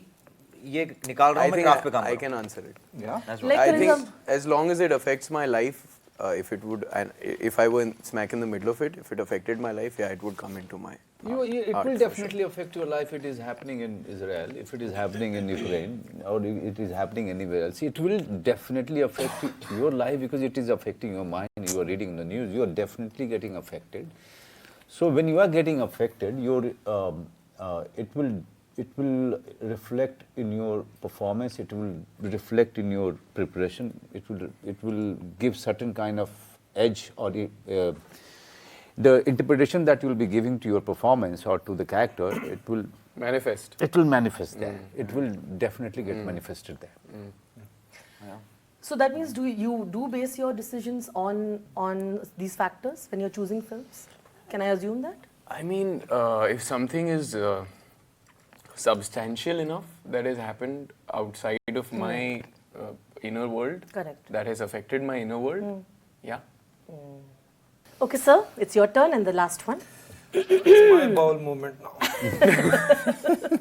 ये निकाल रहा हूँ मैं craft पे काम. I can answer it. Yeah. That's what I think. As long as it affects my life, if it would, and if I were smack in the middle of it, if it affected my life, yeah, it would come into my. It will definitely affect your life. It is happening in Israel. If it is happening in Ukraine, or it is happening anywhere else, it will definitely affect your life because it is affecting your mind. You are reading the news. You are definitely getting affected. So when you are getting affected, it will reflect in your performance. It will reflect in your preparation. It will give certain kind of edge or the interpretation that you will be giving to your performance or to the character. It will manifest. It will manifest there. It will definitely get manifested there. Yeah. So that means you do base your decisions on these factors when you're choosing films? Can I assume that? I mean, if something is substantial enough that has happened outside of my inner world, correct, that has affected my inner world, yeah. Okay, sir, it's your turn and the last one. It's my bowel movement now.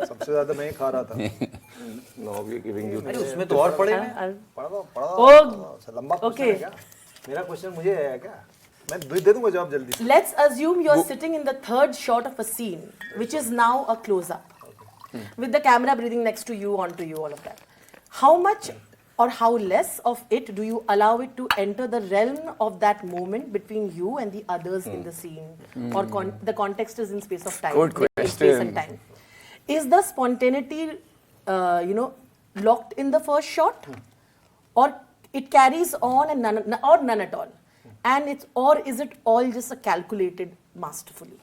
सबसे ज़्यादा मैं ही खा रहा था. Now we are giving you. अरे उसमें तो और पढ़े हैं. पढ़ा लंबा क्वेश्चन है क्या? मेरा क्वेश्चन मुझे है क्या? मैं दे दूँगा जवाब जल्दी. Let's assume you're sitting in the third shot of a scene, which is now a close-up, with the camera breathing next to you, onto you, all of that. How much or how less of it do you allow it to enter the realm of that moment between you and the others in the scene? Or the context is in space of time. Good question. In space and time. Is the spontaneity, locked in the first shot? Or it carries on and none at all? and it's, or is it all just a calculated masterfully?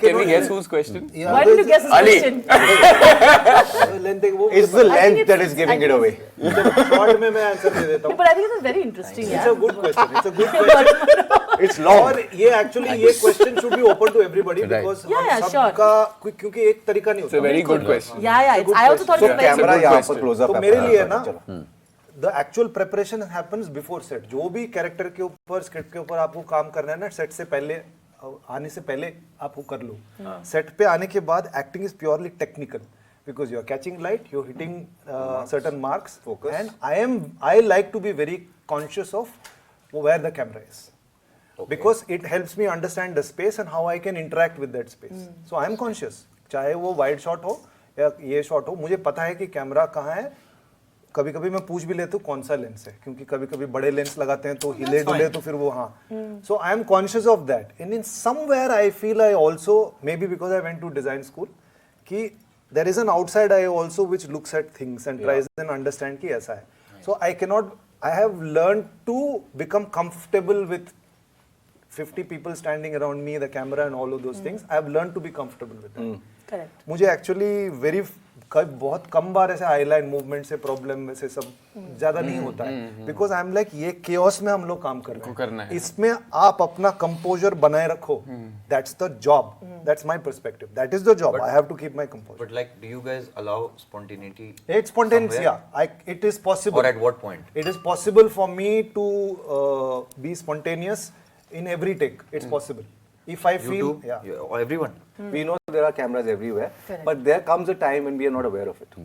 Can we guess whose question? Yeah. Why did you guess his question? It's the length that is giving it away. Short में मैं answer दे देता हूँ. But I think it's very interesting. It's a good question. It's a good question. It's long. और ये actually ये question should be open to everybody because हम सबका क्योंकि एक तरीका नहीं होता. It's a very good question. Yeah. I also thought it's a very camera यहाँ पर close up. तो मेरे लिए ना the actual preparation happens before set. जो भी character के ऊपर स्क्रिप्ट के ऊपर आपको काम करना है ना सेट से पहले आने से पहले आपको कर लो. सेट पे आने के बाद acting is purely technical because you are catching light, you're hitting certain marks, focus. And I like to be very conscious of where the camera is, because it helps me understand the space and how I can interact with that space. So I am conscious, चाहे वो wide shot हो या ये shot हो, मुझे पता है कि कैमरा कहाँ है. कभी कभी मैं पूछ भी लेता हूँ कौन सा लेंस है, क्योंकि कभी कभी बड़े लेंस लगाते हैं तो हिले डुले तो फिर वो हाँ. So I am conscious of that and in somewhere I feel I also may be because I went to design school कि there is an outside eye also which looks at things and tries and understand कि ऐसा है. So I have learned to become comfortable with 50 people standing around me, the camera and all of those things. I have learned to be comfortable with that. Correct. मुझे actually बहुत कम बार ऐसे आईलाइन movement से problem वैसे सब ज्यादा नहीं होता है, बिकॉज आई एम लाइक ये केओस में हम लोग काम कर रहे हैं, इसमें आप अपना कंपोजर बनाए रखो. That's the job, that's my perspective, that is the job. I have to keep my composer. But like do you guys allow spontaneity? It's spontaneous, या इट इज पॉसिबल. और at what point it is possible for me to be spontaneous in every take. It's possible if I feel everyone. We know there are cameras everywhere. Correct. But there comes a time when we are not aware of it.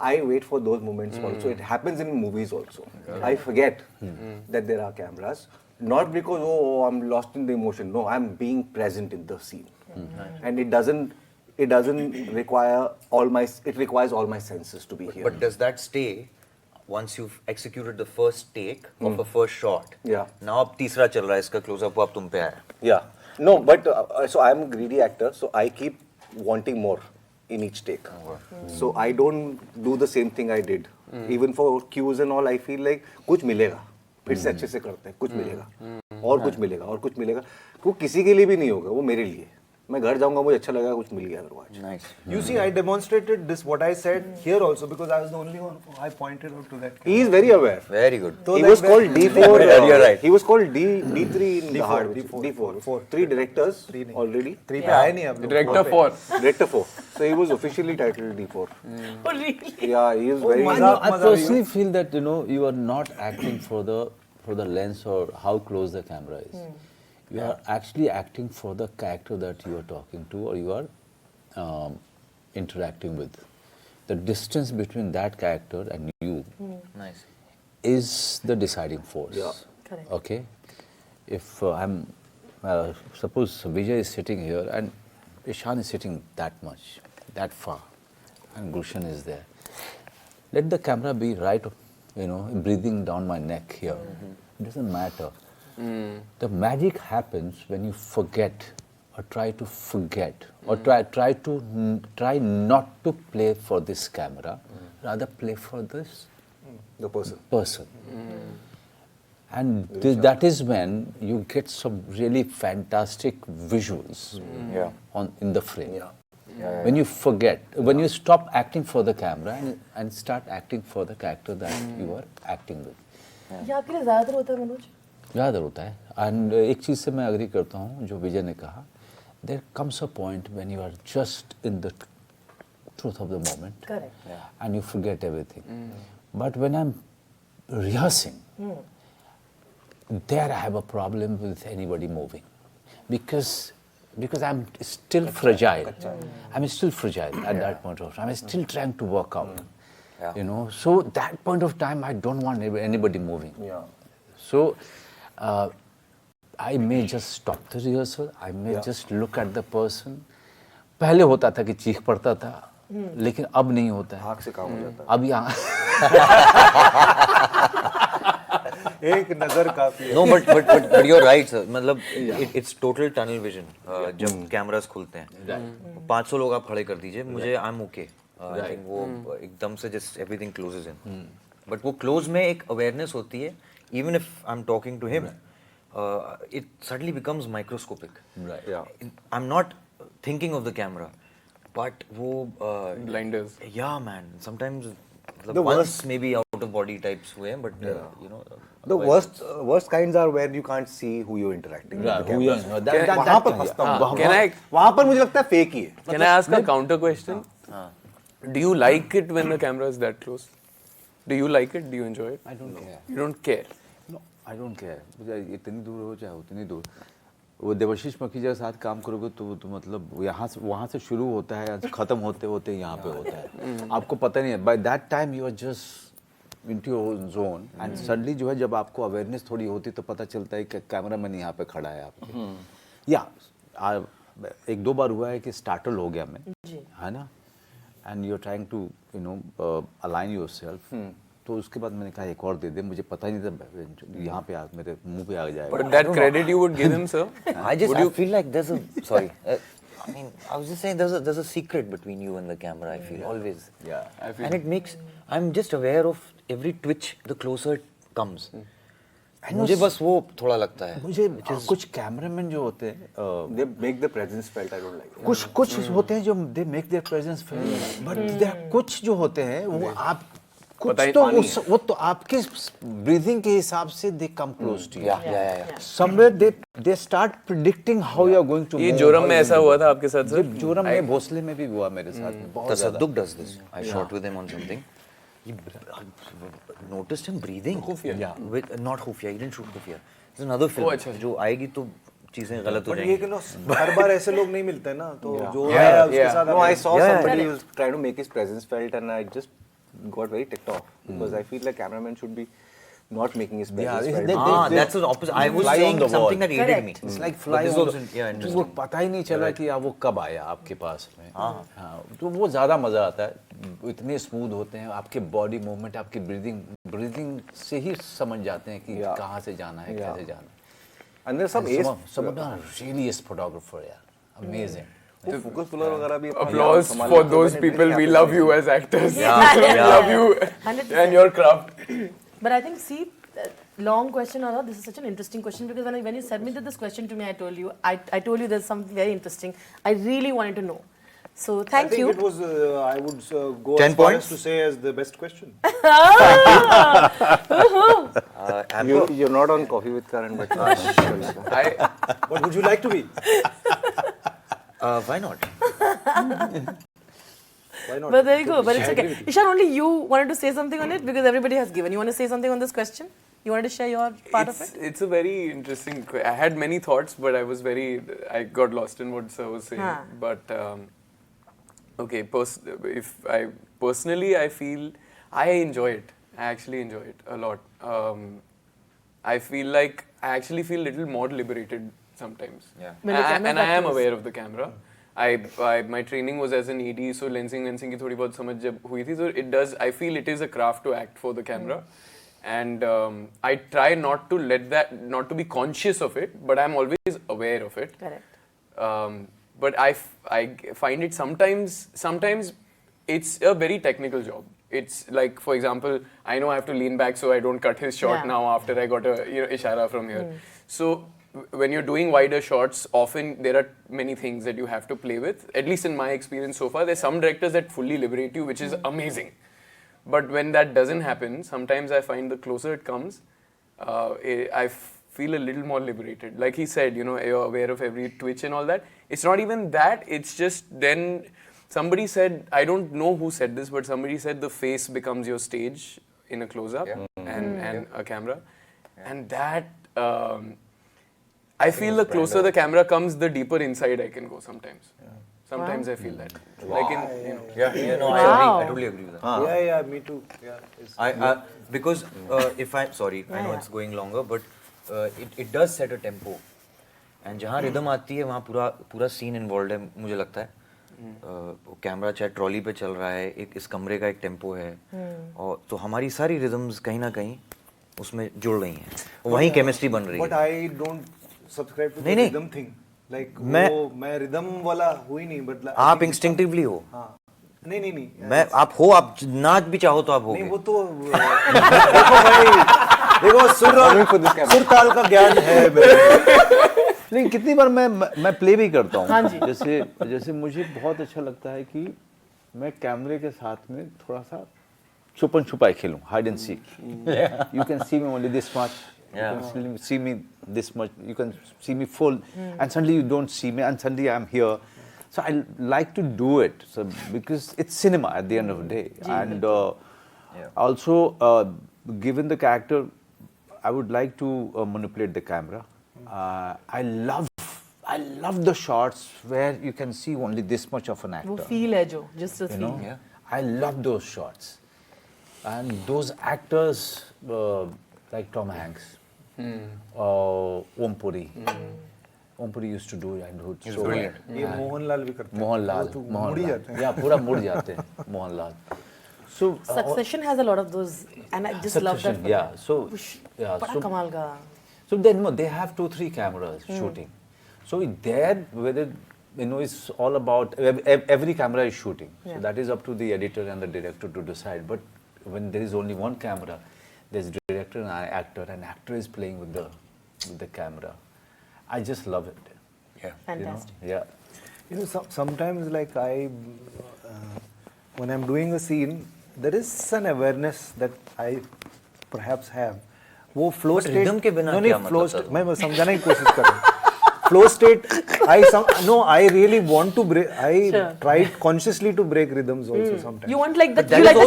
I wait for those moments also. It happens in movies also. I forget that there are cameras, not because I'm lost in the emotion. No, I'm being present in the scene. And it doesn't require it requires all my senses to be here. But does that stay once you've executed the first take of a first shot? Yeah. Now अब तीसरा चल रहा है, इसका close up अब तुम पे आया. Yeah. No, but so I'm a greedy actor, so I keep wanting more in each take. So I don't do the same thing I did. Even for cues and all, I feel like कुछ मिलेगा, फिर से अच्छे से करते हैं, कुछ मिलेगा और कुछ मिलेगा और कुछ मिलेगा. वो किसी के लिए भी नहीं होगा, वो मेरे लिए. मैं घर जाऊंगा, मुझे अच्छा लगेगा, कुछ मिल गया दरवाजा. Nice. You see, I demonstrated this what I said here also because I was the only one I pointed out to that. He is very aware. Very good. He was called D4. You're right. He was called D3 in Dahaad. D4. 3 directors already. 3 पे आए नहीं अब. Director 4. Director 4. So he was officially titled D4. Oh really? Yeah, he is very. I personally feel that you are not acting for the lens or how close the camera is. You are actually acting for the character that you are talking to or you are interacting with. The distance between that character and you is the deciding force. Yeah. Correct. Okay? If suppose Vijay is sitting here and Ishaan is sitting that much, that far, and Gulshan is there. Let the camera be right, breathing down my neck here. It doesn't matter. The magic happens when you forget or try to forget or try not to play for this camera, rather play for the person. And that is when you get some really fantastic visuals in the frame. When you forget, when you stop acting for the camera and start acting for the character that you are acting with. ये आपके लिए ज़्यादातर होता है मनोज? ज़्यादातर होता है. And एक चीज़ से मैं अग्री करता हूँ जो विजय ने कहा. There comes a point when you are just in the truth of the moment. Correct. And you forget everything. But when I'm rehearsing, there I have a problem with anybody moving because I'm still fragile. I'm still fragile at that point of time. I'm still trying to work out. So that point of time I don't want anybody moving. So I may just stop the rehearsal. I may just look at the person. पहले होता था कि चीख पड़ता था, लेकिन अब नहीं होता है. आँख से काम हो जाता है. अब यहाँ एक नजर काफी है. No, but you're right, sir. मतलब it's total tunnel vision. जब कैमरास खुलते हैं, 500 लोग आप खड़े कर दीजिए, मुझे I'm okay. I think वो एकदम से just everything closes in. But वो close में एक awareness होती है. Even if I'm talking to him, it suddenly becomes microscopic. Right. Yeah. I'm not thinking of the camera, but wo blinders. Yeah, man. Sometimes The once worst- maybe out of body types हुए हैं, but you know. The worst kinds are where you can't see who you're interacting with. Who you are. वहाँ पर फंसता हूँ. वहाँ पर मुझे लगता है fake ही है. Can I ask a counter question? Do you like it when the camera is that close? Do you like it? Do you enjoy it? I don't care. You don't care? No, I don't care. मुझे इतनी दूर हो चाहे उतनी दूर. वो देवाशीष मखीजा के साथ काम करोगे तो मतलब वहाँ से शुरू होता है, खत्म होते होते यहाँ पे होता है. आपको पता नहीं है. By that time you are just into your own zone and suddenly जो है जब आपको अवेयरनेस थोड़ी होती तो पता चलता है कि कैमरा मैन यहाँ पे खड़ा है आपके. या एक दो बार हुआ है कि स्टार्टल हो गया मैं, है ना, and you are trying to you know align yourself. तो उसके बाद मैंने कहा एक और दे दे, मुझे पता ही नहीं था यहाँ पे मेरे मुंह पे आ जाएगा. But that credit you would give him, sir? I feel like there's a sorry. I mean, I was just saying there's a secret between you and the camera. I feel always. Yeah. And it makes I'm just aware of every twitch the closer it comes. मुझे बस वो थोड़ा लगता है. मुझे कुछ cameraman जो होते हैं They make the presence felt. I don't like. कुछ होते हैं जो they make their presence felt. But there are कुछ जो होते हैं वो आप कुछ तो वो तो आपके breathing के हिसाब से they come close to you. Yeah. Somewhere they start predicting how you are going to. ये जोरम में ऐसा हुआ था आपके साथ सर? जोरम में भोसले में भी हुआ मेरे साथ. बहुत ज़्यादा. Tasadduk does this. I shot with him on something. He noticed him breathing. Khufiya. Yeah. Not Khufiya. He didn't shoot Khufiya. There's another film. जो आएगी तो चीजें गलत हो जाएंगी. ये कि ना हर बार ऐसे लोग नहीं मिलते ना तो जो आया उसके साथ. No, I saw somebody who was trying to make his presence felt, and I just got very ticked off because I feel like cameraman should be not making his presence felt. That's the opposite. I was saying something that aided me. It's like flying on the वो पता ही नहीं चला कि वो कब आया आपके पास में. हाँ. तो वो ज़्यादा मज़ा आता है. इतने स्मूथ होते हैं आपके बॉडी मूवमेंट, आपकी ब्रीदिंग से ही समझ जाते हैं कि कहाँ से जाना है, कैसे जाना है. And there's some really is photographer, yeah. Amazing. Focus puller वगैरह भी. Applause for those people. We love you as actors. We love you and your craft. But I think, see, long question or not, this is such an interesting question because when you submitted this question to me, I told you there's something very interesting. I really wanted to know. So thank you. I think it was, I would go 10 as far points as to say as the best question. You're not on Coffee with Karan, but What would you like to be? Why not? Why not? But there you go. But it's okay. Ishaan, only you wanted to say something on it because everybody has given. You want to say something on this question? You wanted to share your part of it? It's a very interesting. I had many thoughts, but I got lost in what sir was saying. But okay, personally, I feel I enjoy it. I actually enjoy it a lot. I feel like I actually feel a little more liberated sometimes. Yeah. And I am aware of the camera. My training was as an ED, so lensing की थोड़ी बहुत समझ जब हुई थी, so it does. I feel it is a craft to act for the camera, and I try not to be conscious of it, but I'm always aware of it. Correct. But I find it sometimes it's a very technical job. It's like, for example, I know I have to lean back so I don't cut his shot now after I got a ishara from here. So when you're doing wider shots, often there are many things that you have to play with. At least in my experience so far, there's some directors that fully liberate you, which is amazing. But when that doesn't happen, sometimes I find the closer it comes, I feel a little more liberated. Like he said, you're aware of every twitch and all that. It's not even that, it's just then somebody said, I don't know who said this, but somebody said the face becomes your stage in a close-up and a camera. And that, I feel the closer the camera comes, the deeper inside I can go sometimes. Sometimes I feel that. Like in, I agree. I totally agree with that. Yeah, me too. Yeah, because I know it's going longer, but it does set a tempo. And जहाँ rhythm आती है वहाँ पूरा scene involved है, मुझे लगता है. Camera चाहे ट्रॉली पे चल रहा है, इस कमरे का एक टेम्पो है, और तो हमारी सारी रिदम्स कहीं ना कहीं उसमें जुड़ रही हैं, वहीं केमिस्ट्री बन रही है. But I don't subscribe to the rhythm thing. Like मैं rhythm वाला हुई नहीं, but आप instinctively हो. नहीं. आप नाच भी चाहो तो आप हो. नहीं वो तो देखो भाई देखो सुर ताल का ज्ञान है मेरे को। लेकिन कितनी बार मैं प्ले भी करता हूँ। हाँ जी। जैसे मुझे बहुत अच्छा लगता है कि मैं कैमरे के साथ में थोड़ा सा छुपन छुपाई खेलूं, hide and seek. You can see me only this much. You can see me this much. You can see me full, and suddenly you don't see me, and suddenly I'm here. So I like to do it, so because it's cinema at the end of the day, and also given the character, I would like to manipulate the camera. I love the shots where you can see only this much of an actor. वो feel है जो, just a feel. I love those shots, and those actors like Tom Hanks, Om Puri. Om Puri used to do it and do it so well. ये मोहनलाल भी करते हैं। मोहनलाल, मुड़ जाते हैं। या पूरा मुड़ जाते हैं Mohanlal. So Succession has a lot of those, and I just love that. Yeah, so बड़ा कमाल का. So then they have 2-3 cameras shooting. So there, whether it's all about every camera is shooting. So that is up to the editor and the director to decide. But when there is only one camera, there's director and actor, and actor is playing with the camera. I just love it. Yeah, fantastic. Sometimes like when I'm doing a scene, there is an awareness that I perhaps have. वो flow state. Rhythm के बिना क्या मतलब था? मैं समझाने की कोशिश कर रहा हूँ. Flow state. I really want to break. I tried consciously to break rhythms also sometimes. You want like that? You like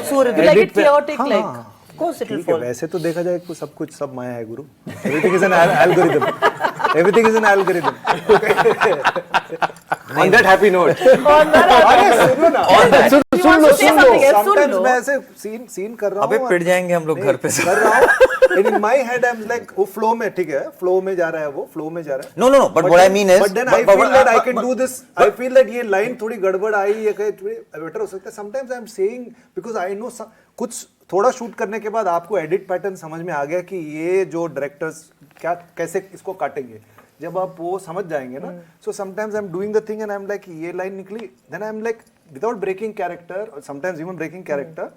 it chaotic, like. Of course it will fall. वैसे तो देखा जाए तो सब माया है गुरु. Everything is an algorithm. Everything is an algorithm. On that happy note. Sometimes मैं ऐसे scene कर रहा हूँ. अबे पिट जाएंगे हम लोग घर पे से. कर रहा हूँ. And in my head I'm like वो flow में ठीक है. Flow में जा रहा है वो. Flow में जा रहा है. No. But what I mean is. But then I feel that I can do this. I feel that ये line थोड़ी गड़बड़ आई या कहीं थोड़ी better हो सकता है. Sometimes I'm saying because I know कुछ थोड़ा शूट करने के बाद आपको एडिट पैटर्न समझ में आ गया कि ये जो डायरेक्टर्स क्या कैसे इसको काटेंगे. जब आप वो समझ जाएंगे ना, so sometimes I'm doing the thing and I'm like ये line निकली, then I'm like without breaking character or sometimes even breaking character,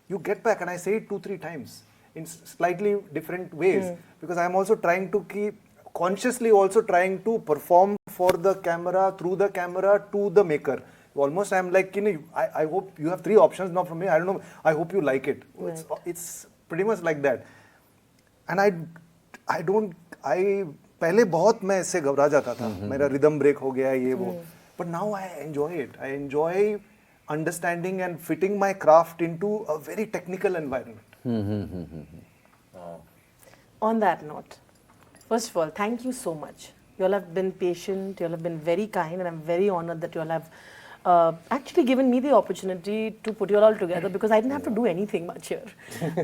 you get back and I say it 2-3 times in slightly different ways because I'm also trying to keep consciously also trying to perform for the camera through the camera to the maker. Almost I'm like, I hope you have 3 options now from me. I don't know. I hope you like it. Right. It's pretty much like that. And I पहले बहुत मैं इससे घबरा जाता था. मेरा rhythm break हो गया ये वो. But now I enjoy it. I enjoy understanding and fitting my craft into a very technical environment. On that note, first of all, thank you so much. You all have been patient. You all have been very kind, and I'm very honored that you all have actually given me the opportunity to put you all together because I didn't have to do anything much here.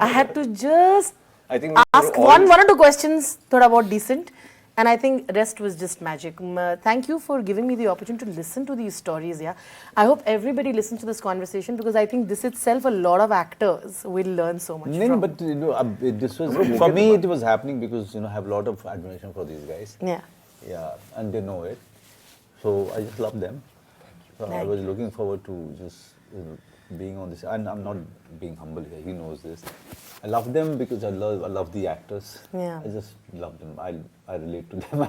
I had to just ask one or 2 questions, thought about decent, and I think rest was just magic. Thank you for giving me the opportunity to listen to these stories. Yeah, I hope everybody listens to this conversation because I think this itself a lot of actors will learn so much from. No, but this was for me. It was happening because I have a lot of admiration for these guys. Yeah, and they know it, so I just love them. So I was looking forward to just being on this, and I'm not being humble here. He knows this. I love them because I love the actors. Yeah. I just love them. I relate to them.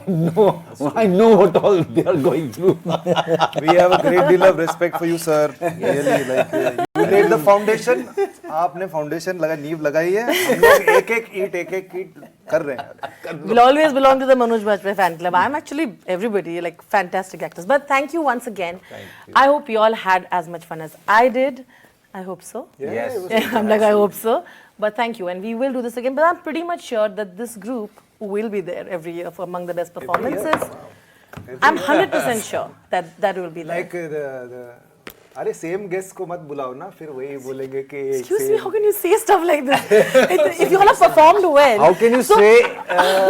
I know what all they are going through. We have a great deal of respect for you, sir. Really, like you laid the foundation. आपने foundation नींव लगाई है. हम लोग एक-एक ईंट कर रहे हैं. We'll always belong to the Manoj Bajpayee fan club. I'm actually everybody, like fantastic actors. But thank you once again. I hope you all had as much fun as I did. I hope so. Yes. I'm like, I hope so. But thank you. And we will do this again. But I'm pretty much sure that this group will be there every year for among the best performances. I'm 100% sure that will be there. Like अरे same guest को मत बुलाओ ना, फिर वही बोलेंगे कि Excuse me, how can you say stuff like this? If you all have performed well. How can you say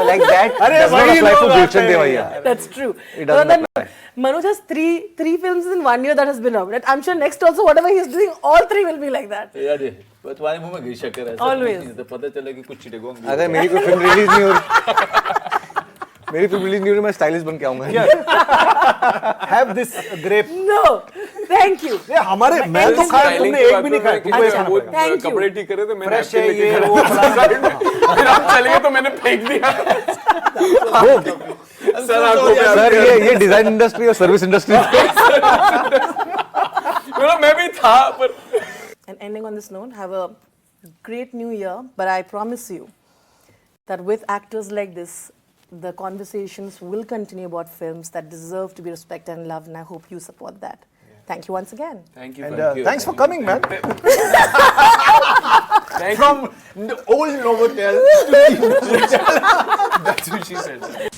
like that? Does not apply for Gulshan Devaiah. That's true. It doesn't apply. Manoj has three films in 1 year that has been out. I'm sure next also whatever he's doing, all 3 will be like that. पर तुम्हारे मुंह में घी शक्कर है. Always. तो पता चला कि कुछ चिटेगोंग. अगर मेरी कोई फिल्म रिलीज नहीं हो रही, मैं स्टाइलिश बन के आऊंगा. Have this grape. No. Thank you. ये हमारे मैं तो खाया तुमने एक भी नहीं खाया तुमको ये खाना पड़ेगा Thank you. कपड़े ठीक करे तो मैंने फ्रेश है आपके ये लेके वो फिर आप चले गए तो मैंने फेंक दिया सर आपको सर ये डिजाइन इंडस्ट्री और सर्विस इंडस्ट्री मैं भी था पर And ending on this note, have a great new year. But I promise you that with actors like this, the conversations will continue about films that deserve to be respected and loved, and I hope you support that. Thank you once again. Thank you. And thanks for coming, man. From the old Novotel to the That's what she said.